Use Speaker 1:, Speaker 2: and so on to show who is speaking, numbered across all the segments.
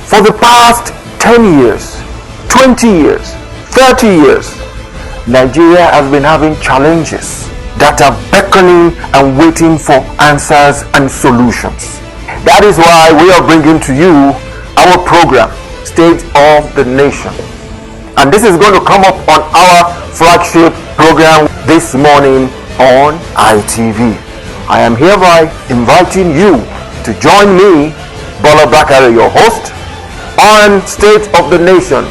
Speaker 1: For the past 10 years, 20 years, 30 years, Nigeria has been having challenges that are beckoning and waiting for answers and solutions. That is why we are bringing to you our program, State of the Nation. And this is going to come up on our flagship program this morning on ITV. I am hereby inviting you to join me, Bola Bakare, your host, on State of the Nation,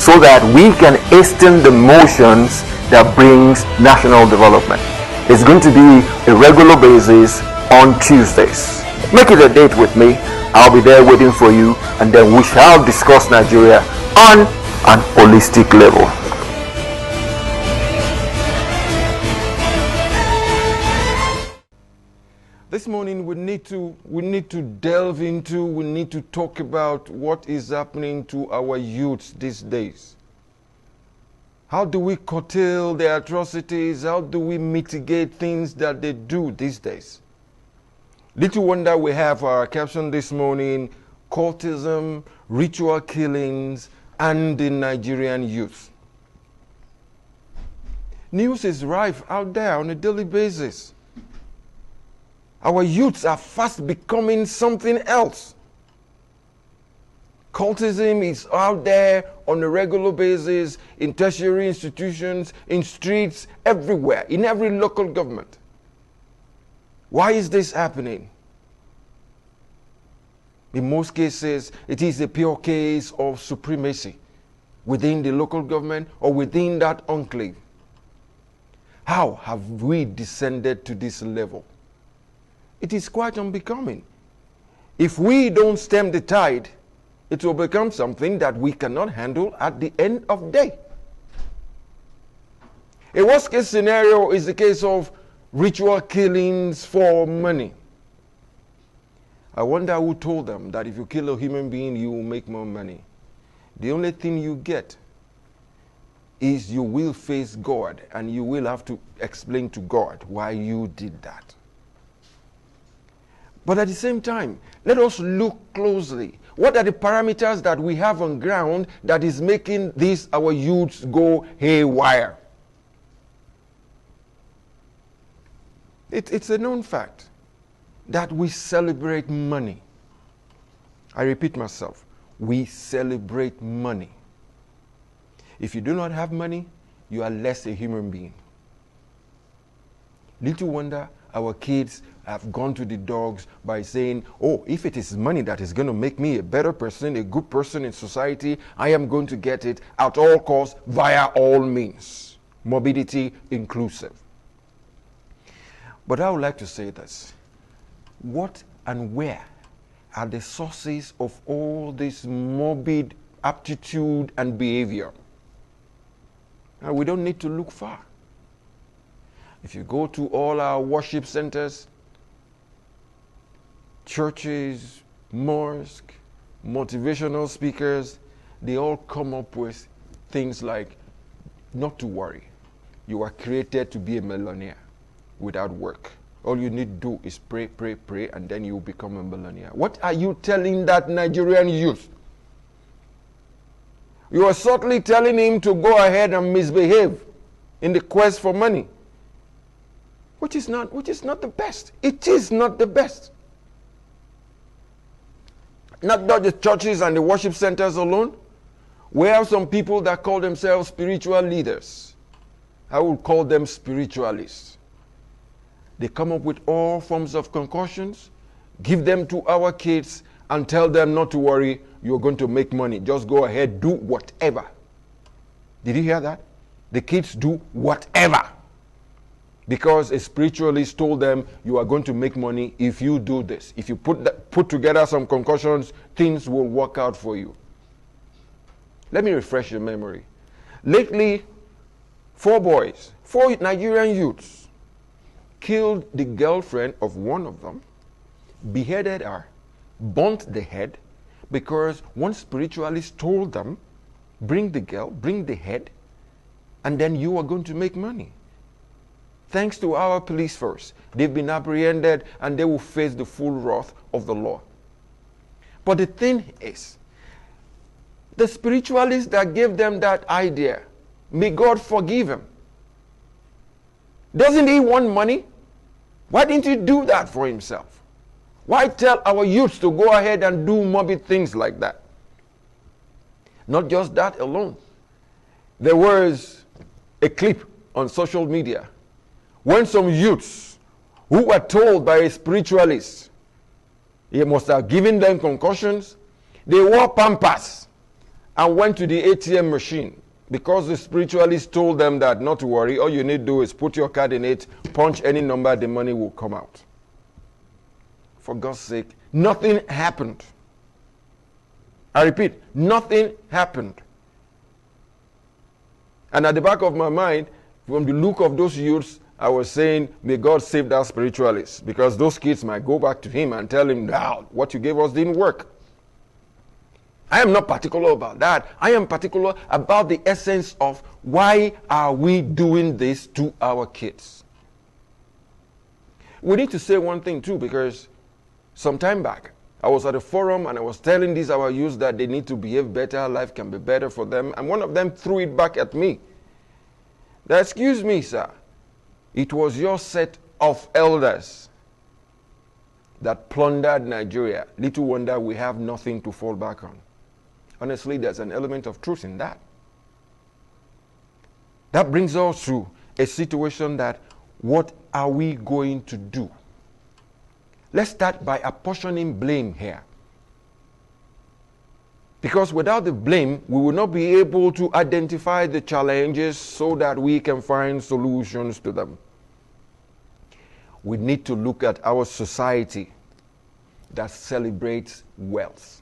Speaker 1: so that we can hasten the motions that brings national development. It's going to be a regular basis on Tuesdays. Make it a date with me. I'll be there waiting for you, and then we shall discuss Nigeria on an holistic level. This morning we need to delve into, we need to talk about what is happening to our youths these days. How do we curtail their atrocities? How do we mitigate things that they do these days? Little wonder we have our caption this morning: cultism, ritual killings, and the Nigerian youth. News is rife out there on a daily basis. Our youths are fast becoming something else. Cultism is out there on a regular basis in tertiary institutions, in streets, everywhere, in every local government. Why is this happening? In most cases, it is a pure case of supremacy within the local government or within that enclave. How have we descended to this level? It is quite unbecoming. If we don't stem the tide, it will become something that we cannot handle at the end of the day. A worst case scenario is the case of ritual killings for money. I wonder who told them that if you kill a human being, you will make more money. The only thing you get is you will face God, and you will have to explain to God why you did that. But at the same time, let us look closely. What are the parameters that we have on ground that is making this our youths go haywire? It's a known fact that we celebrate money. I repeat myself, we celebrate money. If you do not have money, you are less a human being. Little wonder our kids have gone to the dogs by saying, oh, if it is money that is going to make me a better person, a good person in society, I am going to get it at all costs, via all means, morbidity inclusive. But I would like to say this. What and where are the sources of all this morbid aptitude and behavior? Now, we don't need to look far. If you go to all our worship centers, churches, mosques, motivational speakers, they all come up with things like, not to worry. You are created to be a millionaire without work. All you need to do is pray, pray, pray, and then you will become a millionaire. What are you telling that Nigerian youth? You are certainly telling him to go ahead and misbehave in the quest for money, which is not the best. It is not the best. Not the churches and the worship centers alone. We have some people that call themselves spiritual leaders. I would call them spiritualists. They come up with all forms of concoctions, give them to our kids, and tell them not to worry, you're going to make money. Just go ahead, do whatever. Did you hear that? The kids do whatever. Because a spiritualist told them, you are going to make money if you do this. If you put together some concoctions, things will work out for you. Let me refresh your memory. Lately, 4 Nigerian youths, killed the girlfriend of one of them, beheaded her, burnt the head, because one spiritualist told them, bring the girl, bring the head, and then you are going to make money. Thanks to our police force, they've been apprehended and they will face the full wrath of the law. But the thing is The spiritualist that gave them that idea, may God forgive him. Doesn't he want money? Why didn't he do that for himself? Why tell our youths to go ahead and do morbid things like that? Not just that alone. There was a clip on social media when some youths who were told by a spiritualist he must have given them concussions, they wore pampers and went to the ATM machine because the spiritualist told them that not to worry, all you need to do is put your card in it, punch any number, the money will come out. For God's sake, nothing happened. I repeat, nothing happened. And at the back of my mind, from the look of those youths, I was saying, may God save that spiritualist, because those kids might go back to him and tell him, now, what you gave us didn't work. I am not particular about that. I am particular about the essence of why are we doing this to our kids. We need to say one thing too, because some time back, I was at a forum and I was telling these our youth that they need to behave better, life can be better for them, and one of them threw it back at me. That, excuse me, sir, it was your set of elders that plundered Nigeria. Little wonder we have nothing to fall back on. Honestly, there's an element of truth in that. That brings us to a situation that, what are we going to do? Let's start by apportioning blame here. Because without the blame, we will not be able to identify the challenges so that we can find solutions to them. We need to look at our society that celebrates wealth.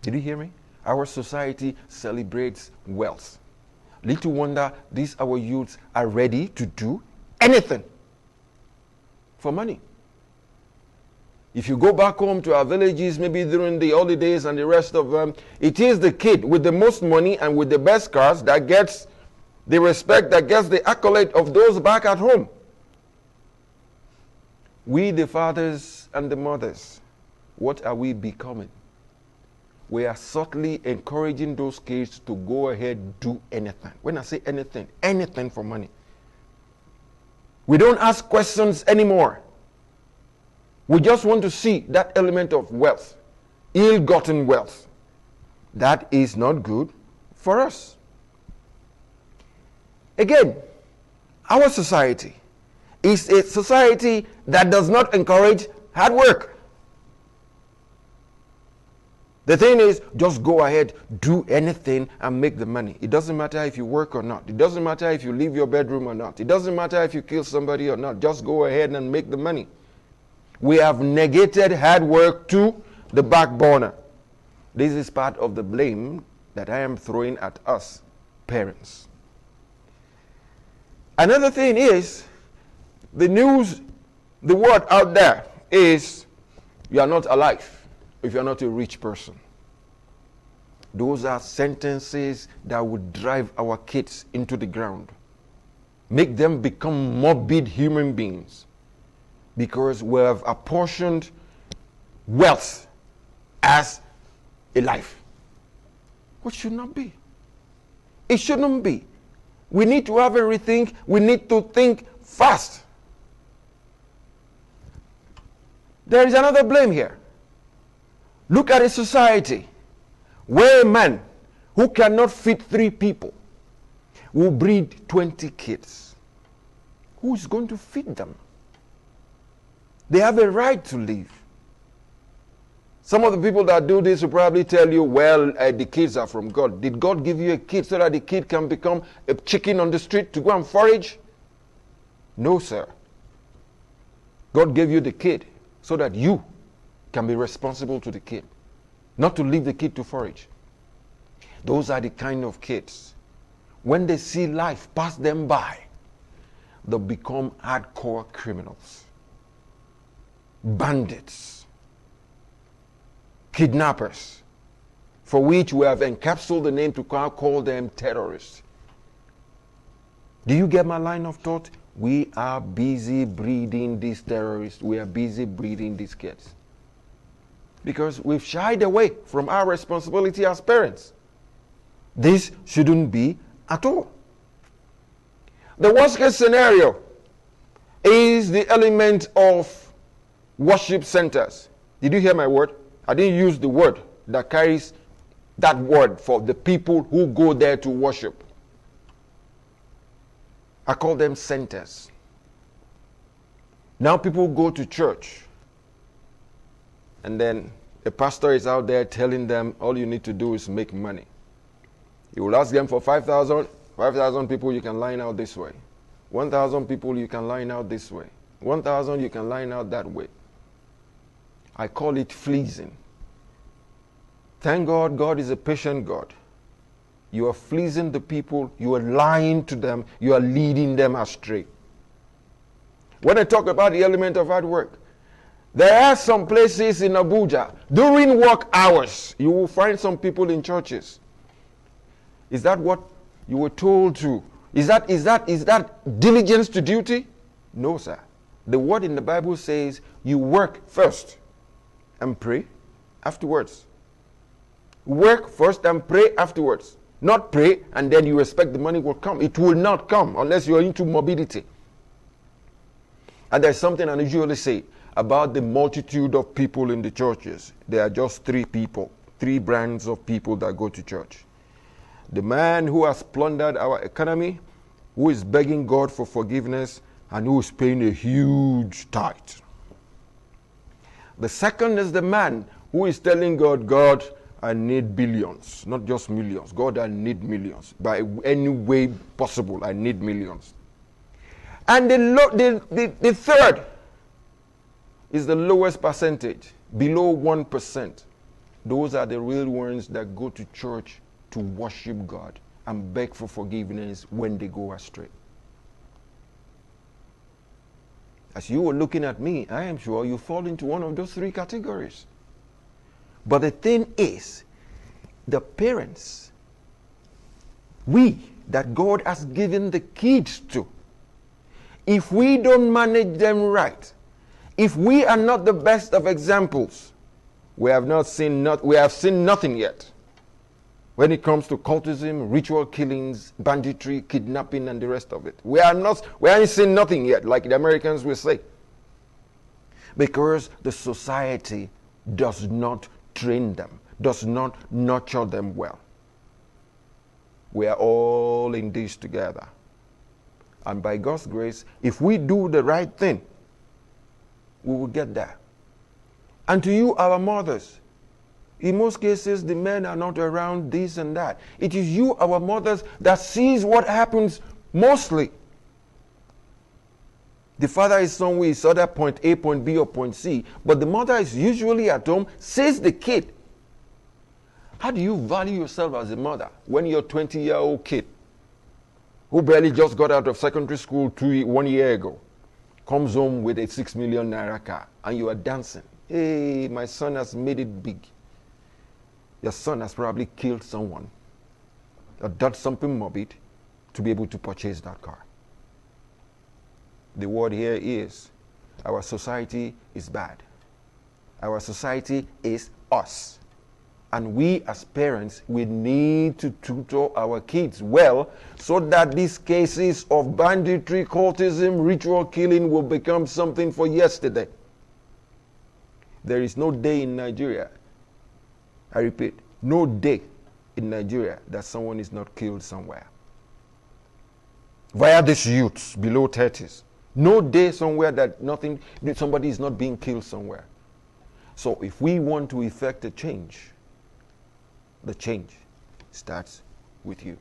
Speaker 1: Did you hear me? Our society celebrates wealth. Little wonder these our youths are ready to do anything for money. If you go back home to our villages, maybe during the holidays and the rest of them, it is the kid with the most money and with the best cars that gets the respect, that gets the accolade of those back at home. We, the fathers and the mothers, what are we becoming? We are subtly encouraging those kids to go ahead and do anything. When I say anything, anything for money. We don't ask questions anymore. We just want to see that element of wealth, ill-gotten wealth. That is not good for us. Again, our society is a society that does not encourage hard work. The thing is, just go ahead, do anything and make the money. It doesn't matter if you work or not. It doesn't matter if you leave your bedroom or not. It doesn't matter if you kill somebody or not. Just go ahead and make the money. We have negated hard work to the back burner. This is part of the blame that I am throwing at us, parents. Another thing is, the news, the word out there is, you are not alive if you are not a rich person. Those are sentences that would drive our kids into the ground, make them become morbid human beings, because we have apportioned wealth as a life, which should not be. It shouldn't be. We need to have a rethink. We need to think fast. There is another blame here. Look at a society where a man who cannot feed 3 people will breed 20 kids. Who is going to feed them? They have a right to live. Some of the people that do this will probably tell you, well, the kids are from God. Did God give you a kid so that the kid can become a chicken on the street to go and forage? No, sir. God gave you the kid so that you can be responsible to the kid, not to leave the kid to forage. Those are the kind of kids, when they see life pass them by, they'll become hardcore criminals, bandits, kidnappers, for which we have encapsulated the name to call them terrorists. Do you get my line of thought? We are busy breeding these terrorists. We are busy breeding these kids. because we've shied away from our responsibility as parents. This shouldn't be at all. The worst case scenario is the element of worship centers. Did you hear my word? I didn't use the word that carries that word for the people who go there to worship. I call them centers. Now people go to church, and then the pastor is out there telling them all you need to do is make money. You will ask them for 5,000. 5,000 people you can line out this way. 1,000 people you can line out this way. 1,000 you can line out that way. I call it fleecing. Thank God, God is a patient God. You are fleecing the people, you are lying to them, you are leading them astray. When I talk about the element of hard work, there are some places in Abuja, during work hours, you will find some people in churches. Is that what you were told to? Is that diligence to duty? No, sir. The word in the Bible says you work first and pray afterwards. Work first and pray afterwards. Not pray and then you expect the money will come. It will not come unless you are into mobility. And there's something I usually say about the multitude of people in the churches. There are just three brands of people that go to church. The man who has plundered our economy, who is begging God for forgiveness, and who is paying a huge tithe. The second is the man who is telling God, God, I need billions, not just millions. God, I need millions. By any way possible, I need millions. And the third is the lowest percentage, below 1%. Those are the real ones that go to church to worship God and beg for forgiveness when they go astray. As you were looking at me, I am sure you fall into one of those three categories. But the thing is, the parents, we that God has given the kids to, if we don't manage them right, if we are not the best of examples, we have seen nothing yet. When it comes to cultism, ritual killings, banditry, kidnapping, and the rest of it. We ain't seen nothing yet, like the Americans will say. Because the society does not train them, does not nurture them well. We are all in this together. And by God's grace, if we do the right thing, we will get there. And to you, our mothers, in most cases, the men are not around this and that. It is you, our mothers, that sees what happens mostly. The father is somewhere, is either point A, point B, or point C. But the mother is usually at home, sees the kid. How do you value yourself as a mother when your 20-year-old kid, who barely just got out of secondary school 1 year ago, comes home with a 6 million naira car, and you are dancing? Hey, my son has made it big. Your son has probably killed someone or done something morbid to be able to purchase that car. The word here is, our society is bad. Our society is us. And we as parents, we need to tutor our kids well so that these cases of banditry, cultism, ritual killing will become something for yesterday. There is no day in Nigeria, I repeat, no day in Nigeria that someone is not killed somewhere. Via these youths below 30s. No day somewhere that somebody is not being killed somewhere. So if we want to effect a change, the change starts with you.